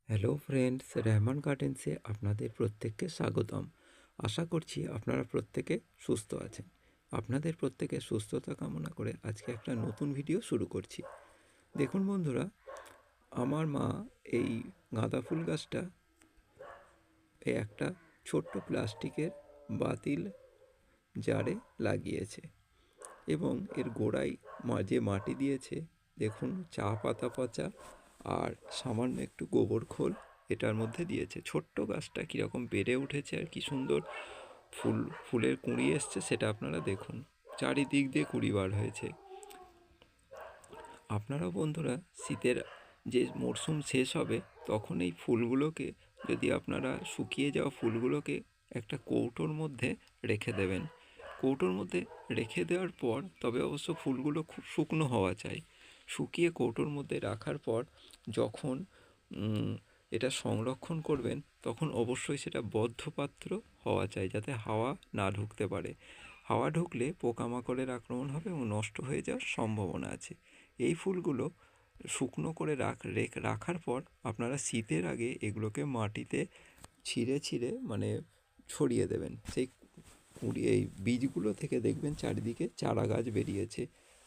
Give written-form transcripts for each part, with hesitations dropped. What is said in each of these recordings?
Hello friends, Rehman গার্ডেন্সে আপনাদের প্রত্যেককে স্বাগতম। আশা করছি আপনারা প্রত্যেকে সুস্থ আছেন। আপনাদের প্রত্যেকের সুস্থতা কামনা করে আজকে একটা নতুন ভিডিও শুরু করছি। দেখুন বন্ধুরা, আমার মা এই গাঁদা ফুল গাছটা একটা ছোট্ট প্লাস্টিকের বাতিল জারে লাগিয়েছে এবং এর গোড়ায় যে মাটি দিয়েছে দেখুন, চা পাতা পচা আর সামান্য একটু গোবর খোল এটার মধ্যে দিয়েছে। ছোট্ট গাছটা কীরকম বেড়ে উঠেছে আর কি সুন্দর ফুলের কুঁড়ি এসছে সেটা আপনারা দেখুন। চারিদিক দিয়ে কুঁড়ি বার হয়েছে। আপনারাও বন্ধুরা শীতের যে মরশুম শেষ হবে তখন এই ফুলগুলোকে যদি আপনারা শুকিয়ে যাওয়া ফুলগুলোকে একটা কৌটোর মধ্যে রেখে দেবেন। কৌটোর মধ্যে রেখে দেওয়ার পর তবে অবশ্য ফুলগুলো খুব শুকনো হওয়া চাই। শুকিয়ে কৌটোর মধ্যে রাখার পর যখন এটা সংরক্ষণ করবেন তখন অবশ্যই সেটা বদ্ধ পাত্র হওয়া চাই, যাতে হাওয়া না ঢুকতে পারে। হাওয়া ঢুকলে পোকামাকড়ের আক্রমণ হবে এবং নষ্ট হয়ে যাওয়ার সম্ভাবনা আছে। এই ফুলগুলো শুকনো করে রাখার পর আপনারা শীতের আগে এগুলোকে মাটিতে ছিঁড়ে মানে ছড়িয়ে দেবেন। সেই এই বীজগুলো থেকে দেখবেন চারিদিকে চারা গাছ বেরিয়েছে।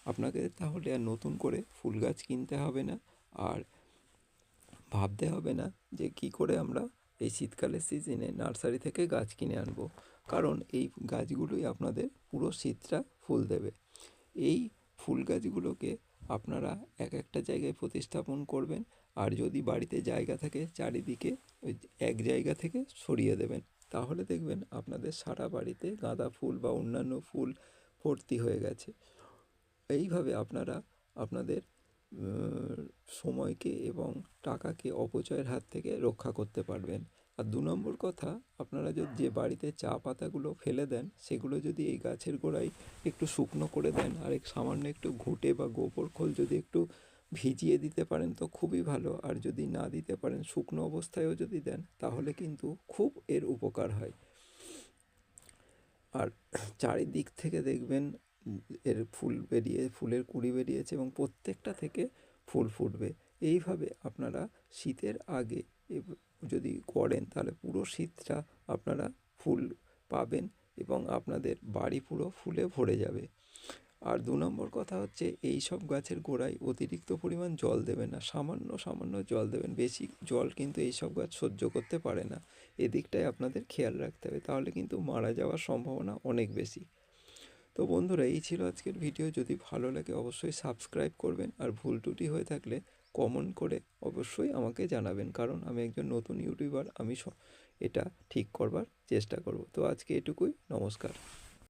আপনাকে তাহলে আর নতুন করে ফুল গাছ কিনতে হবে না, আর ভাবতে হবে না যে কি করে আমরা এই শীতকালের সিজনে নার্সারি থেকে গাছ কিনে আনবো, কারণ এই গাছগুলোই আপনাদের পুরো শীতটা ফুল দেবে। এই ফুল গাছগুলোকে আপনারা একটা জায়গায় প্রতিস্থাপন করবেন, আর যদি বাড়িতে জায়গা থাকে চারিদিকে ওই এক জায়গা থেকে সরিয়ে দেবেন। তাহলে দেখবেন আপনাদের সারা বাড়িতে গাঁদা ফুল বা অন্যান্য ফুল ভর্তি হয়ে গেছে। এইভাবে আপনারা আপনাদের সময়কে এবং টাকাকে অপচয়ের হাত থেকে রক্ষা করতে পারবেন। আর 2 নম্বর কথা, আপনারা যে বাড়িতে চা পাতাগুলো ফেলে দেন সেগুলো যদি এই গাছের গোড়ায় একটু শুকনো করে দেন আর সামান্য একটু ঘুঁটে বা গোবর খোল যদি একটু ভিজিয়ে দিতে পারেন তো খুবই ভালো। আর যদি না দিতে পারেন, শুকনো অবস্থায়ও যদি দেন তাহলে কিন্তু খুব এর উপকার হয়। আর চারিদিক থেকে দেখবেন এর ফুলের কুঁড়ি বেরিয়েছে এবং প্রত্যেকটা থেকে ফুল ফুটবে। এইভাবে আপনারা শীতের আগে যদি করেন তাহলে পুরো শীতটা আপনারা ফুল পাবেন এবং আপনাদের বাড়ি পুরো ফুলে ভরে যাবে। আর 2 নম্বর কথা হচ্ছে, এই সব গাছের গোড়ায় অতিরিক্ত পরিমাণ জল দেবেন না, সামান্য জল দেবেন। বেশি জল কিন্তু এই সব গাছ সহ্য করতে পারে না। এদিকটায় আপনাদের খেয়াল রাখতে হবে, তাহলে কিন্তু মারা যাওয়ার সম্ভাবনা অনেক বেশি। তো বন্ধুরা, এই ছিল আজকের ভিডিও। যদি ভালো লাগে অবশ্যই সাবস্ক্রাইব করবেন, আর ভুল ত্রুটি হয়ে থাকলে কমেন্ট করে অবশ্যই আমাকে জানাবেন, কারণ আমি একজন নতুন ইউটিউবার, আমি এটা ঠিক করবার চেষ্টা করব। তো আজকে এটুকুই, নমস্কার।